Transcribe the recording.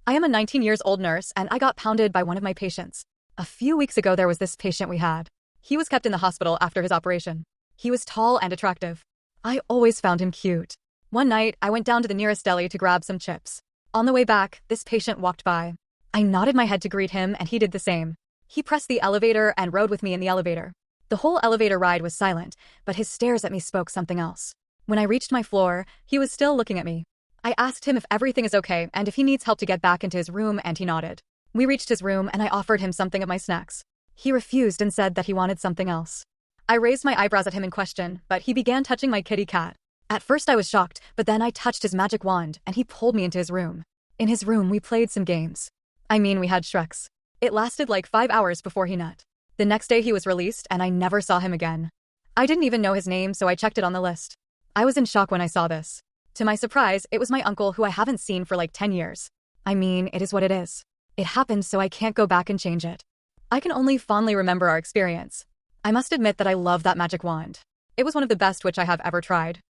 I am a 19 years old nurse and I got pounded by one of my patients. A few weeks ago, there was this patient we had. He was kept in the hospital after his operation. He was tall and attractive. I always found him cute. One night, I went down to the nearest deli to grab some chips. On the way back, this patient walked by. I nodded my head to greet him and he did the same. He pressed the elevator and rode with me in the elevator. The whole elevator ride was silent, but his stares at me spoke something else. When I reached my floor, he was still looking at me. I asked him if everything is okay and if he needs help to get back into his room, and he nodded. We reached his room and I offered him something of my snacks. He refused and said that he wanted something else. I raised my eyebrows at him in question, but he began touching my kitty cat. At first I was shocked, but then I touched his magic wand and he pulled me into his room. In his room we played some games. We had Shreks. It lasted like 5 hours before he nut. The next day he was released and I never saw him again. I didn't even know his name, so I checked it on the list. I was in shock when I saw this. To my surprise, it was my uncle, who I haven't seen for like 10 years. It is what it is. It happened, so I can't go back and change it. I can only fondly remember our experience. I must admit that I love that magic wand. It was one of the best which I have ever tried.